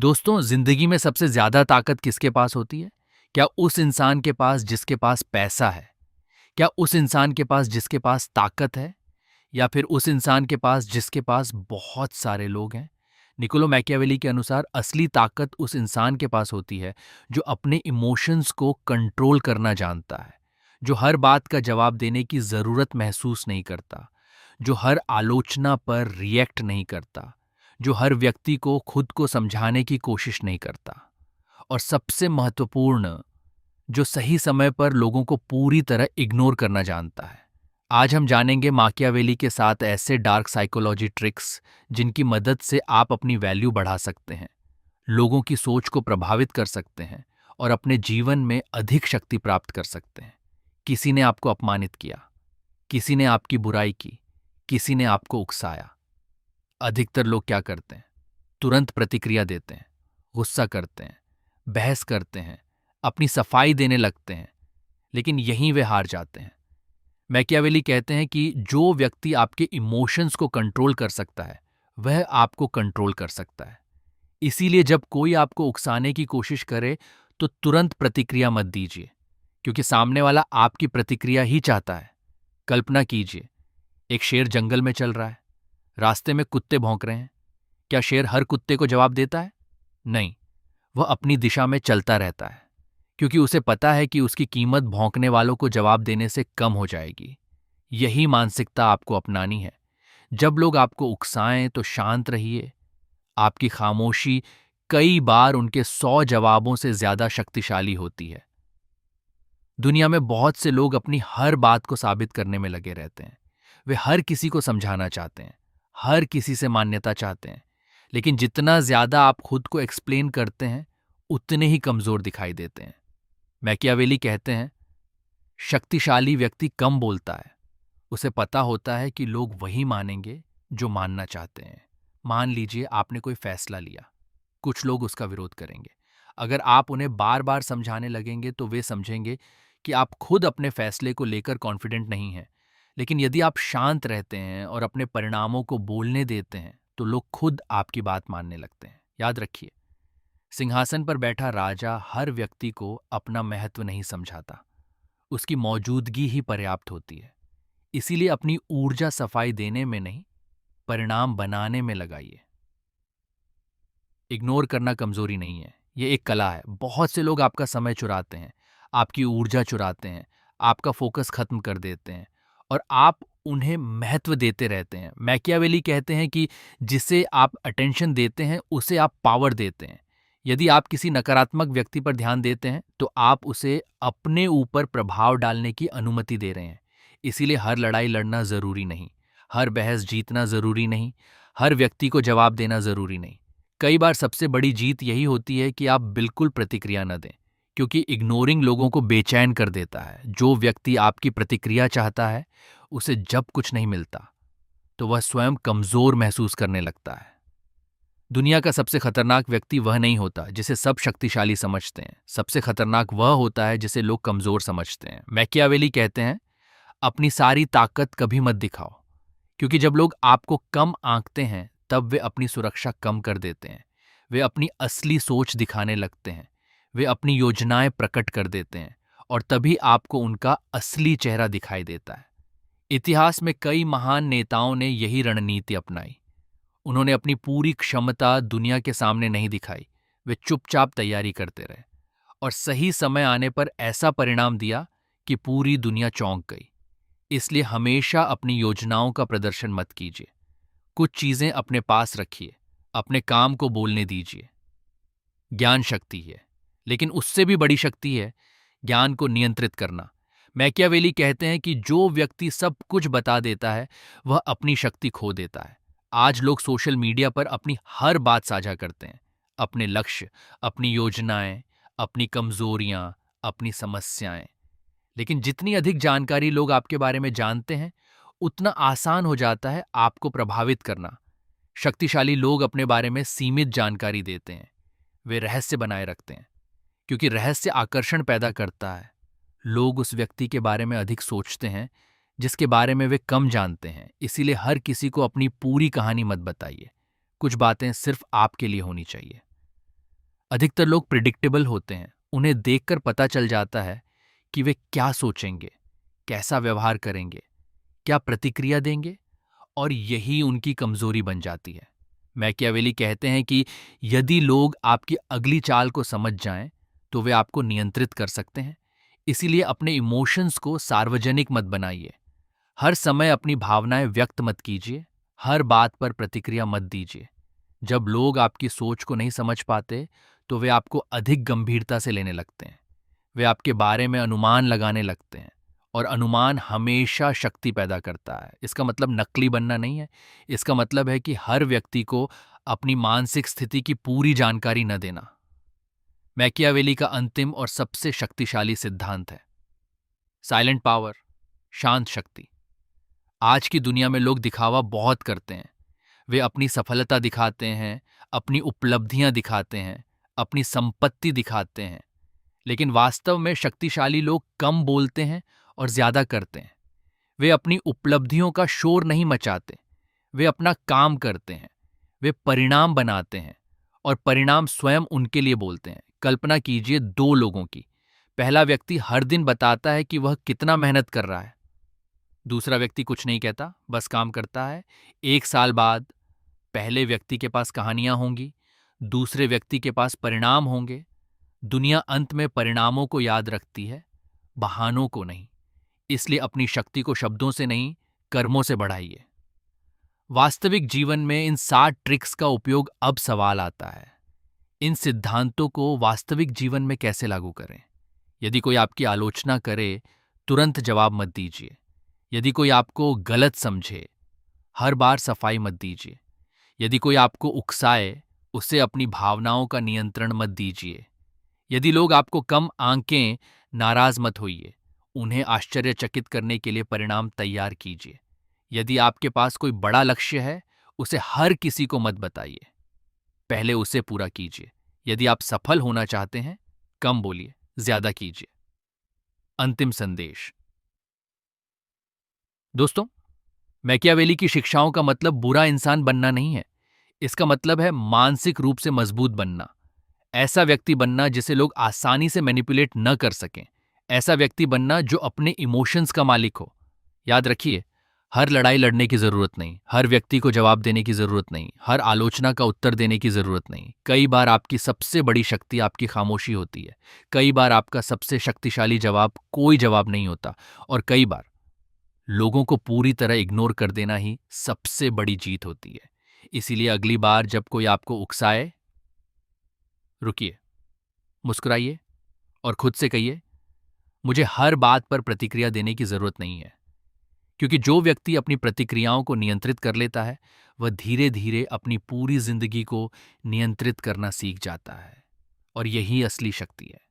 दोस्तों, जिंदगी में सबसे ज्यादा ताकत किसके पास होती है? क्या उस इंसान के पास जिसके पास पैसा है? क्या उस इंसान के पास जिसके पास ताकत है? या फिर उस इंसान के पास जिसके पास बहुत सारे लोग हैं? निकोलो मैकियावेली के अनुसार असली ताकत उस इंसान के पास होती है जो अपने इमोशंस को कंट्रोल करना जानता है, जो हर बात का जवाब देने की जरूरत महसूस नहीं करता, जो हर आलोचना पर रिएक्ट नहीं करता, जो हर व्यक्ति को खुद को समझाने की कोशिश नहीं करता, और सबसे महत्वपूर्ण, जो सही समय पर लोगों को पूरी तरह इग्नोर करना जानता है। आज हम जानेंगे माकियावेली के साथ ऐसे डार्क साइकोलॉजी ट्रिक्स जिनकी मदद से आप अपनी वैल्यू बढ़ा सकते हैं, लोगों की सोच को प्रभावित कर सकते हैं और अपने जीवन में अधिक शक्ति प्राप्त कर सकते हैं। किसी ने आपको अपमानित किया, किसी ने आपकी बुराई की, किसी ने आपको उकसाया। अधिकतर लोग क्या करते हैं? तुरंत प्रतिक्रिया देते हैं, गुस्सा करते हैं, बहस करते हैं, अपनी सफाई देने लगते हैं, लेकिन यहीं वे हार जाते हैं। मैकियावेली कहते हैं कि जो व्यक्ति आपके इमोशंस को कंट्रोल कर सकता है वह आपको कंट्रोल कर सकता है। इसीलिए जब कोई आपको उकसाने की कोशिश करे तो तुरंत प्रतिक्रिया मत दीजिए, क्योंकि सामने वाला आपकी प्रतिक्रिया ही चाहता है। कल्पना कीजिए, एक शेर जंगल में चल रहा है, रास्ते में कुत्ते भौंक रहे हैं। क्या शेर हर कुत्ते को जवाब देता है? नहीं, वह अपनी दिशा में चलता रहता है, क्योंकि उसे पता है कि उसकी कीमत भौंकने वालों को जवाब देने से कम हो जाएगी। यही मानसिकता आपको अपनानी है। जब लोग आपको उकसाएं तो शांत रहिए। आपकी खामोशी कई बार उनके 100 जवाबों से ज्यादा शक्तिशाली होती है। दुनिया में बहुत से लोग अपनी हर बात को साबित करने में लगे रहते हैं। वे हर किसी को समझाना चाहते हैं, हर किसी से मान्यता चाहते हैं, लेकिन जितना ज्यादा आप खुद को एक्सप्लेन करते हैं उतने ही कमजोर दिखाई देते हैं। मैकियावेली कहते हैं, शक्तिशाली व्यक्ति कम बोलता है। उसे पता होता है कि लोग वही मानेंगे जो मानना चाहते हैं। मान लीजिए आपने कोई फैसला लिया, कुछ लोग उसका विरोध करेंगे। अगर आप उन्हें बार बार समझाने लगेंगे तो वे समझेंगे कि आप खुद अपने फैसले को लेकर कॉन्फिडेंट नहीं हैं। लेकिन यदि आप शांत रहते हैं और अपने परिणामों को बोलने देते हैं तो लोग खुद आपकी बात मानने लगते हैं। याद रखिए, सिंहासन पर बैठा राजा हर व्यक्ति को अपना महत्व नहीं समझाता, उसकी मौजूदगी ही पर्याप्त होती है। इसीलिए अपनी ऊर्जा सफाई देने में नहीं, परिणाम बनाने में लगाइए। इग्नोर करना कमजोरी नहीं है, ये एक कला है। बहुत से लोग आपका समय चुराते हैं, आपकी ऊर्जा चुराते हैं, आपका फोकस खत्म कर देते हैं और आप उन्हें महत्व देते रहते हैं। मैकियावेली कहते हैं कि जिसे आप अटेंशन देते हैं उसे आप पावर देते हैं। यदि आप किसी नकारात्मक व्यक्ति पर ध्यान देते हैं तो आप उसे अपने ऊपर प्रभाव डालने की अनुमति दे रहे हैं। इसीलिए हर लड़ाई लड़ना जरूरी नहीं, हर बहस जीतना जरूरी नहीं, हर व्यक्ति को जवाब देना जरूरी नहीं। कई बार सबसे बड़ी जीत यही होती है कि आप बिल्कुल प्रतिक्रिया न दें, क्योंकि इग्नोरिंग लोगों को बेचैन कर देता है। जो व्यक्ति आपकी प्रतिक्रिया चाहता है, उसे जब कुछ नहीं मिलता तो वह स्वयं कमजोर महसूस करने लगता है। दुनिया का सबसे खतरनाक व्यक्ति वह नहीं होता जिसे सब शक्तिशाली समझते हैं। सबसे खतरनाक वह होता है जिसे लोग कमजोर समझते हैं। मैकियावेली कहते हैं, अपनी सारी ताकत कभी मत दिखाओ, क्योंकि जब लोग आपको कम आंकते हैं तब वे अपनी सुरक्षा कम कर देते हैं। वे अपनी असली सोच दिखाने लगते हैं, वे अपनी योजनाएं प्रकट कर देते हैं और तभी आपको उनका असली चेहरा दिखाई देता है। इतिहास में कई महान नेताओं ने यही रणनीति अपनाई। उन्होंने अपनी पूरी क्षमता दुनिया के सामने नहीं दिखाई, वे चुपचाप तैयारी करते रहे और सही समय आने पर ऐसा परिणाम दिया कि पूरी दुनिया चौंक गई। इसलिए हमेशा अपनी योजनाओं का प्रदर्शन मत कीजिए। कुछ चीजें अपने पास रखिए, अपने काम को बोलने दीजिए। ज्ञान शक्ति है, लेकिन उससे भी बड़ी शक्ति है ज्ञान को नियंत्रित करना। मैकियावेली कहते हैं कि जो व्यक्ति सब कुछ बता देता है वह अपनी शक्ति खो देता है। आज लोग सोशल मीडिया पर अपनी हर बात साझा करते हैं, अपने लक्ष्य, अपनी योजनाएं, अपनी कमजोरियां, अपनी समस्याएं। लेकिन जितनी अधिक जानकारी लोग आपके बारे में जानते हैं, उतना आसान हो जाता है आपको प्रभावित करना। शक्तिशाली लोग अपने बारे में सीमित जानकारी देते हैं, वे रहस्य बनाए रखते हैं, क्योंकि रहस्य आकर्षण पैदा करता है। लोग उस व्यक्ति के बारे में अधिक सोचते हैं जिसके बारे में वे कम जानते हैं। इसीलिए हर किसी को अपनी पूरी कहानी मत बताइए, कुछ बातें सिर्फ आपके लिए होनी चाहिए। अधिकतर लोग प्रिडिक्टेबल होते हैं। उन्हें देखकर पता चल जाता है कि वे क्या सोचेंगे, कैसा व्यवहार करेंगे, क्या प्रतिक्रिया देंगे, और यही उनकी कमजोरी बन जाती है। मैकियावेली कहते हैं कि यदि लोग आपकी अगली चाल को समझ जाएं, तो वे आपको नियंत्रित कर सकते हैं। इसीलिए अपने इमोशंस को सार्वजनिक मत बनाइए। हर समय अपनी भावनाएं व्यक्त मत कीजिए। हर बात पर प्रतिक्रिया मत दीजिए। जब लोग आपकी सोच को नहीं समझ पाते, तो वे आपको अधिक गंभीरता से लेने लगते हैं। वे आपके बारे में अनुमान लगाने लगते हैं, और अनुमान हमेशा शक्ति पैदा करता है। इसका मतलब नकली बनना नहीं है। इसका मतलब है कि हर व्यक्ति को अपनी मानसिक स्थिति की पूरी जानकारी न देना। मैकियावेली का अंतिम और सबसे शक्तिशाली सिद्धांत है साइलेंट पावर, शांत शक्ति। आज की दुनिया में लोग दिखावा बहुत करते हैं। वे अपनी सफलता दिखाते हैं, अपनी उपलब्धियां दिखाते हैं, अपनी संपत्ति दिखाते हैं। लेकिन वास्तव में शक्तिशाली लोग कम बोलते हैं और ज्यादा करते हैं। वे अपनी उपलब्धियों का शोर नहीं मचाते। वे अपना काम करते हैं। वे परिणाम बनाते हैं, और परिणाम स्वयं उनके लिए बोलते हैं। कल्पना कीजिए दो लोगों की। पहला व्यक्ति हर दिन बताता है कि वह कितना मेहनत कर रहा है। दूसरा व्यक्ति कुछ नहीं कहता, बस काम करता है। 1 साल बाद पहले व्यक्ति के पास कहानियां होंगी, दूसरे व्यक्ति के पास परिणाम होंगे। दुनिया अंत में परिणामों को याद रखती है, बहानों को नहीं। इसलिए अपनी शक्ति को शब्दों से नहीं, कर्मों से बढ़ाइए। वास्तविक जीवन में इन 60 ट्रिक्स का उपयोग अब सवाल आता है। इन सिद्धांतों को वास्तविक जीवन में कैसे लागू करें? यदि कोई आपकी आलोचना करे, तुरंत जवाब मत दीजिए। यदि कोई आपको गलत समझे, हर बार सफाई मत दीजिए। यदि कोई आपको उकसाए, उसे अपनी भावनाओं का नियंत्रण मत दीजिए। यदि लोग आपको कम आंकें, नाराज मत होइए। उन्हें आश्चर्यचकित करने के लिए परिणाम तैयार कीजिए। यदि आपके पास कोई बड़ा लक्ष्य है, उसे हर किसी को मत बताइए, पहले उसे पूरा कीजिए। यदि आप सफल होना चाहते हैं, कम बोलिए, ज्यादा कीजिए। अंतिम संदेश। दोस्तों, मैकियावेली की शिक्षाओं का मतलब बुरा इंसान बनना नहीं है। इसका मतलब है मानसिक रूप से मजबूत बनना। ऐसा व्यक्ति बनना जिसे लोग आसानी से मैनिपुलेट न कर सकें। ऐसा व्यक्ति बनना जो अपने इमोशंस का मालिक हो। याद रखिए, हर लड़ाई लड़ने की जरूरत नहीं, हर व्यक्ति को जवाब देने की जरूरत नहीं, हर आलोचना का उत्तर देने की जरूरत नहीं। कई बार आपकी सबसे बड़ी शक्ति आपकी खामोशी होती है। कई बार आपका सबसे शक्तिशाली जवाब कोई जवाब नहीं होता। और कई बार लोगों को पूरी तरह इग्नोर कर देना ही सबसे बड़ी जीत होती है। इसीलिए अगली बार जब कोई आपको उकसाए, रुकिए, मुस्कुराइए और खुद से कहिए, मुझे हर बात पर प्रतिक्रिया देने की जरूरत नहीं है। क्योंकि जो व्यक्ति अपनी प्रतिक्रियाओं को नियंत्रित कर लेता है, वह धीरे धीरे अपनी पूरी जिंदगी को नियंत्रित करना सीख जाता है। और यही असली शक्ति है।